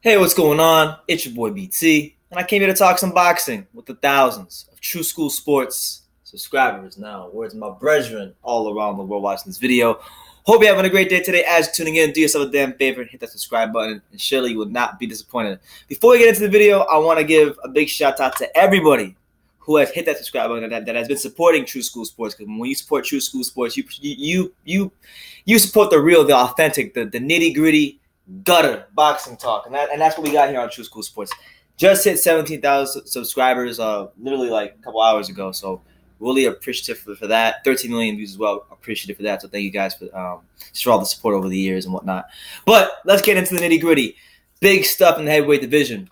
Hey, what's going on? It's your boy BT, and I came here to talk some boxing with the thousands of True School Sports subscribers now. Words of my brethren all around the world watching this video. Hope you're having a great day today. As you're tuning in, do yourself a damn favor, hit that subscribe button, and surely you will not be disappointed. Before we get into the video, I want to give a big shout out to everybody who has hit that subscribe button that has been supporting True School Sports. Because when you support True School Sports, you support the real, the authentic, the nitty gritty gutter boxing talk, and that's what we got here on True School Sports. Just hit 17,000 subscribers, literally like a couple hours ago. So really appreciative for that. 13 million views as well. Appreciative for that. So thank you guys for just for all the support over the years and whatnot. But let's get into the nitty gritty. Big stuff in the heavyweight division.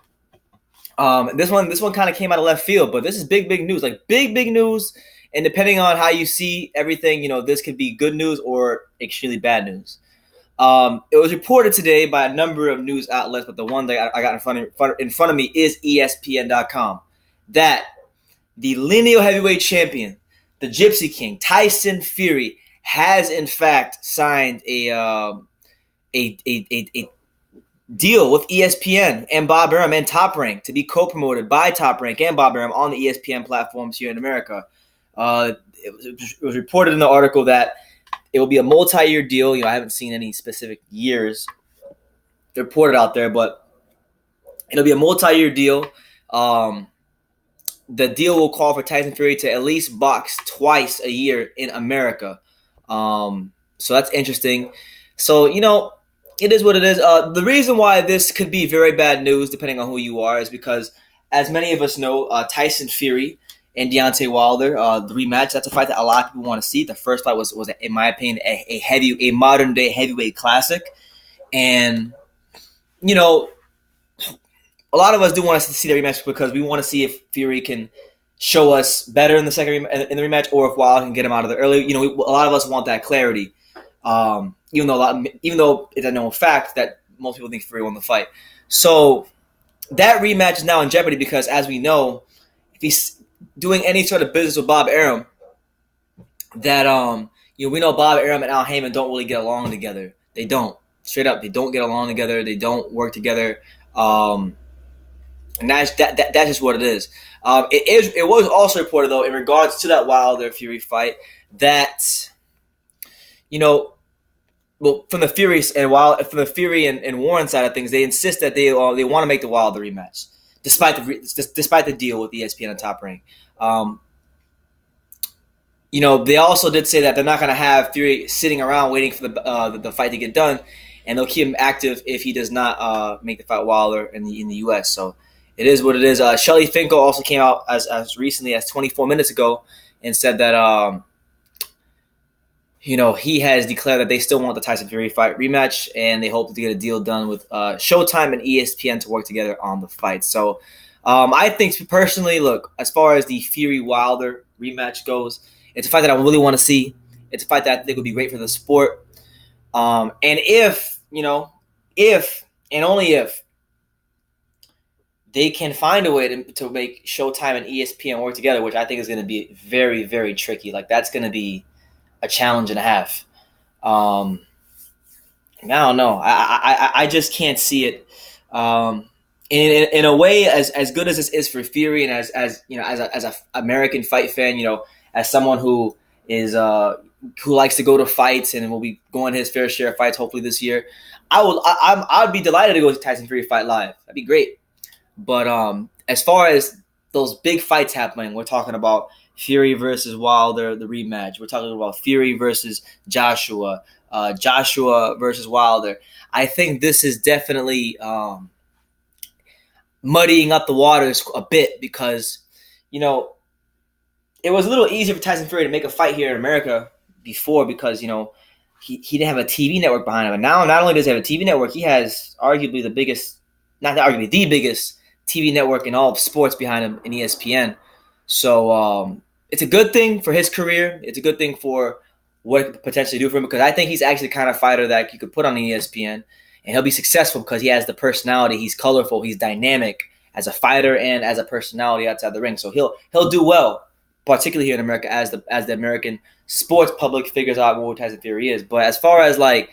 This one kind of came out of left field, but this is big news. Like big news. And depending on how you see everything, this could be good news or extremely bad news. It was reported today by a number of news outlets, but the one that I got in front of me is ESPN.com that the lineal heavyweight champion, the Gypsy King, Tyson Fury, has in fact signed a deal with ESPN and Bob Arum and Top Rank to be co-promoted by Top Rank and Bob Arum on the ESPN platforms here in America. It was reported in the article that it will be a multi-year deal. I haven't seen any specific years reported out there, but it'll be a multi-year deal. The deal will call for Tyson Fury to at least box twice a year in America. So that's interesting. So, it is what it is. The reason why this could be very bad news, depending on who you are, is because, as many of us know, Tyson Fury and Deontay Wilder, the rematch, that's a fight that a lot of people want to see. The first fight was in my opinion, a modern day heavyweight classic. And, a lot of us do want to see the rematch because we want to see if Fury can show us better in the rematch, or if Wilder can get him out of the early. A lot of us want that clarity. Even though it's a known fact that most people think Fury won the fight. So that rematch is now in jeopardy because, as we know, if he's doing any sort of business with Bob Arum, that we know Bob Arum and Al Heyman don't really get along together. They don't. Straight up, they don't get along together. They don't work together. And that's just what it is. It was also reported, though, in regards to that Wilder Fury fight, that from the Fury and Warren side of things, they insist that they want to make the Wilder rematch, despite the deal with ESPN and Top Rank. They also did say that they're not going to have Fury sitting around waiting for the fight to get done, and they'll keep him active if he does not make the fight Wilder in the U.S. So it is what it is. Shelly Finkel also came out as recently as 24 minutes ago and said that he has declared that they still want the Tyson Fury fight rematch, and they hope to get a deal done with Showtime and ESPN to work together on the fight. So I think personally, look, as far as the Fury Wilder rematch goes, it's a fight that I really want to see. It's a fight that I think would be great for the sport. And if and only if they can find a way to make Showtime and ESPN work together, which I think is going to be very, very tricky. Like, that's going to be a challenge and a half. I don't know. I just can't see it. In a way, as good as this is for Fury, and as a American fight fan, as someone who likes to go to fights and will be going his fair share of fights hopefully this year, I'd be delighted to go to Tyson Fury fight live. That'd be great. But as far as those big fights happening, we're talking about Fury versus Wilder, the rematch. We're talking about Fury versus Joshua, Joshua versus Wilder. I think this is definitely muddying up the waters a bit because, it was a little easier for Tyson Fury to make a fight here in America before because, he didn't have a TV network behind him. And now not only does he have a TV network, he has arguably the biggest TV network in all of sports behind him in ESPN. So it's a good thing for his career. It's a good thing for what it could potentially do for him because I think he's actually the kind of fighter that you could put on ESPN and he'll be successful because he has the personality. He's colorful. He's dynamic as a fighter and as a personality outside the ring. So he'll do well, particularly here in America as the American sports public figures out what Tyson Fury is. But as far as like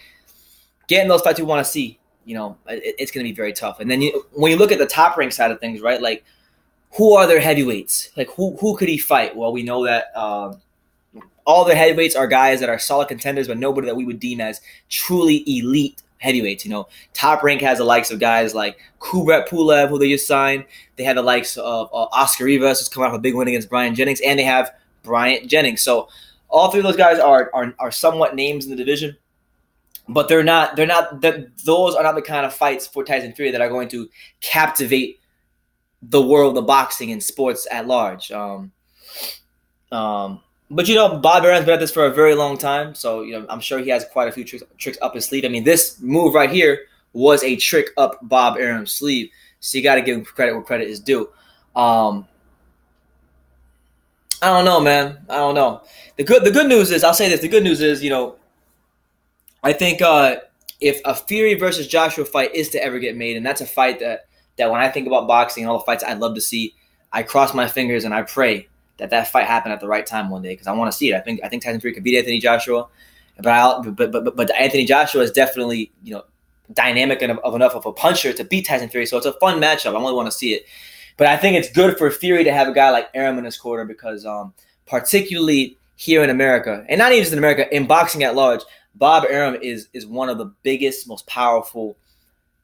getting those fights we want to see, it's going to be very tough. And then when you look at the top rank side of things, right? Like, who are their heavyweights? Like, who could he fight? Well, we know that all the heavyweights are guys that are solid contenders, but nobody that we would deem as truly elite heavyweights. Top rank has the likes of guys like Kubrat Pulev, who they just signed. They have the likes of Oscar Rivas, who's coming off a big win against Brian Jennings, and they have Bryant Jennings. So all three of those guys are somewhat names in the division, but those are not the kind of fights for Tyson Fury that are going to captivate the world of boxing and sports at large. But Bob Arum's been at this for a very long time, so I'm sure he has quite a few tricks up his sleeve. I mean, this move right here was a trick up Bob Arum's sleeve, so you got to give him credit where credit is due. I don't know, man. I don't know. The good news is, I'll say this. The good news is, I think if a Fury versus Joshua fight is to ever get made, and that's a fight that when I think about boxing and all the fights I'd love to see, I cross my fingers and I pray that fight happened at the right time one day, because I want to see it. I think Tyson Fury could beat Anthony Joshua, but Anthony Joshua is definitely dynamic enough of a puncher to beat Tyson Fury. So it's a fun matchup. I only want to see it, but I think it's good for Fury to have a guy like Arum in his corner, because particularly here in America, and not even just in America, in boxing at large, Bob Arum is one of the biggest, most powerful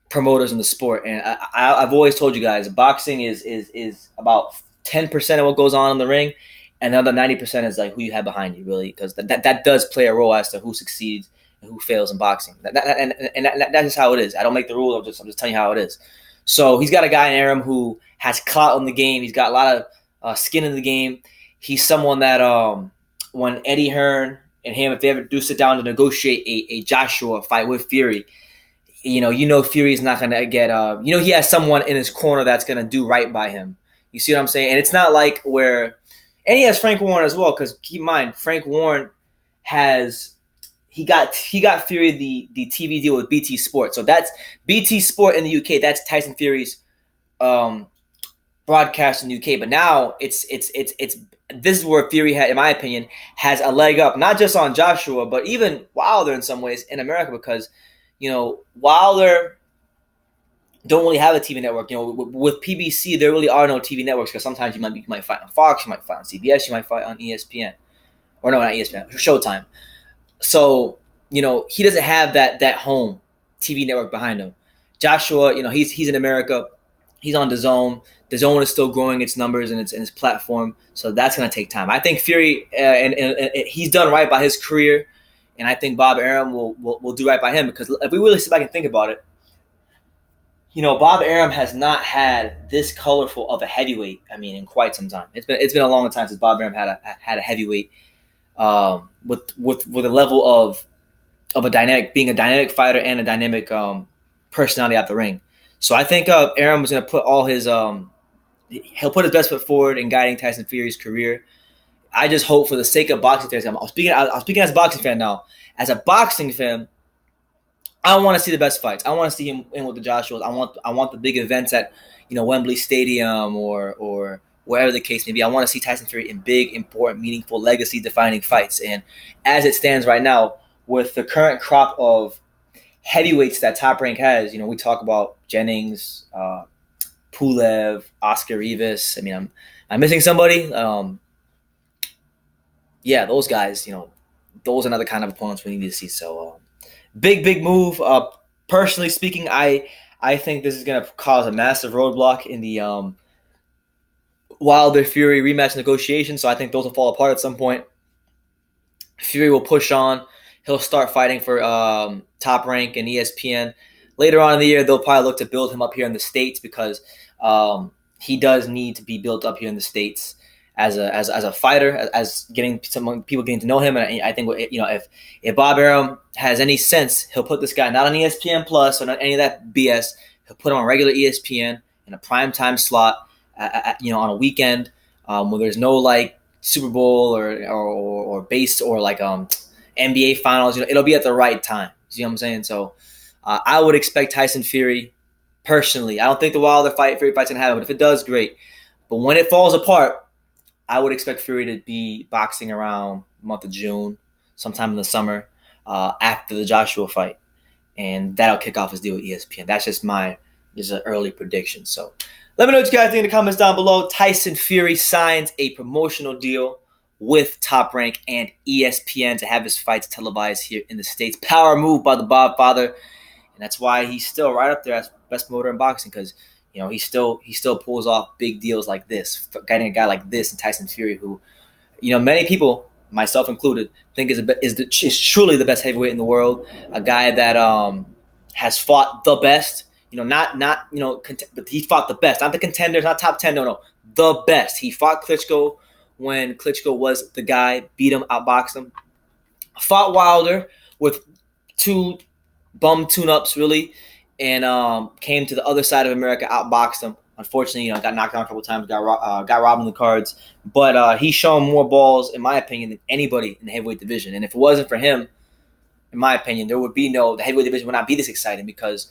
promoters in the sport. And I've always told you guys, boxing is about 10% of what goes on in the ring, and the other 90% is like who you have behind you, really, because that does play a role as to who succeeds and who fails in boxing. That's just how it is. I don't make the rule. I'm just telling you how it is. So he's got a guy in Arum who has clout in the game. He's got a lot of skin in the game. He's someone that when Eddie Hearn and him, if they ever do sit down to negotiate a Joshua fight with Fury, Fury's not going to get he has someone in his corner that's going to do right by him. You see what I'm saying? And it's not like and he has Frank Warren as well, because keep in mind, Frank Warren he got Fury the TV deal with BT Sport. So that's BT Sport in the UK. That's Tyson Fury's broadcast in the UK. But now it's this is where Fury in my opinion, has a leg up, not just on Joshua, but even Wilder in some ways in America, because Wilder don't really have a TV network. With PBC, there really are no TV networks, because sometimes you might fight on Fox, you might fight on CBS, you might fight on ESPN, or no, not ESPN, Showtime. So he doesn't have that home TV network behind him. Joshua, he's in America, he's on DAZN. DAZN is still growing its numbers and its platform, so that's going to take time. I think Fury and he's done right by his career, and I think Bob Arum will do right by him, because if we really sit back and think about it, Bob Arum has not had this colorful of a heavyweight, in quite some time. It's been a long time since Bob Arum had a heavyweight with a level of being a dynamic fighter and a dynamic personality out the ring. So I think Arum is going to put all his he'll put his best foot forward in guiding Tyson Fury's career. I just hope, for the sake of boxing fans, I'm speaking as a boxing fan now. As a boxing fan, I want to see the best fights. I want to see him in with the Joshuas. I want the big events at Wembley Stadium or wherever the case may be. I want to see Tyson Fury in big, important, meaningful, legacy-defining fights. And as it stands right now, with the current crop of heavyweights that Top Rank has, we talk about Jennings, Pulev, Oscar Rivas. I'm missing somebody. Those guys. Those are another kind of opponents we need to see. So. Big move. Personally speaking, I think this is going to cause a massive roadblock in the Wilder Fury rematch negotiations. So I think those will fall apart at some point. Fury will push on. He'll start fighting for Top Rank and ESPN. Later on in the year, they'll probably look to build him up here in the States, because he does need to be built up here in the States as a fighter, as getting some people getting to know him. And I think if Bob Arum has any sense, he'll put this guy not on ESPN Plus or not any of that BS. He'll put him on regular ESPN in a primetime slot, on a weekend where there's no like Super Bowl or base or like NBA finals. It'll be at the right time. You see what I'm saying? So I would expect Tyson Fury. Personally, I don't think the Wilder Fury fight's gonna happen, but if it does, great. But when it falls apart, I would expect Fury to be boxing around the month of June, sometime in the summer, after the Joshua fight. and that'll kick off his deal with ESPN. That's just an early prediction. So let me know what you guys think in the comments down below. Tyson Fury signs a promotional deal with Top Rank and ESPN to have his fights televised here in the States. Power move by the Bob Father, and that's why he's still right up there as best promoter in boxing, because he still pulls off big deals like this. Getting a guy like this and Tyson Fury, who many people, myself included, think is truly the best heavyweight in the world. A guy that has fought the best. But he fought the best, not the contenders, not top 10. No, the best. He fought Klitschko when Klitschko was the guy, beat him, outboxed him. Fought Wilder with 2 bum tune-ups, really, and came to the other side of America, outboxed him. Unfortunately, got knocked down a couple times, got robbed in the cards. But he's shown more balls, in my opinion, than anybody in the heavyweight division. And if it wasn't for him, in my opinion, the heavyweight division would not be this exciting, because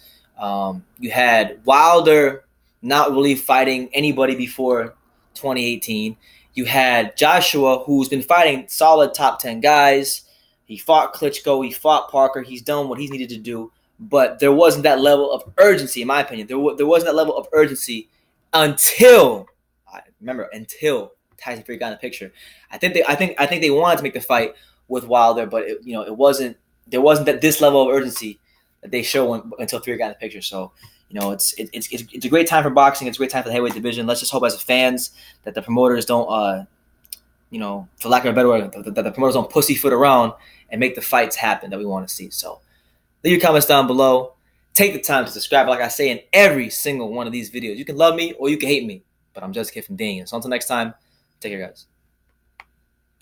you had Wilder not really fighting anybody before 2018. You had Joshua, who's been fighting solid top 10 guys. He fought Klitschko. He fought Parker. He's done what he's needed to do. But there wasn't that level of urgency, in my opinion. There wasn't that level of urgency until Tyson Fury got in the picture. I think they wanted to make the fight with Wilder, but it wasn't. There wasn't this level of urgency that they show until Fury got in the picture. So it's a great time for boxing. It's a great time for the heavyweight division. Let's just hope as fans that the promoters don't for lack of a better word, that the promoters don't pussyfoot around and make the fights happen that we want to see. So leave your comments down below. Take the time to subscribe, like I say in every single one of these videos. You can love me or you can hate me, but I'm just a kid from Dane. So until next time, take care, guys.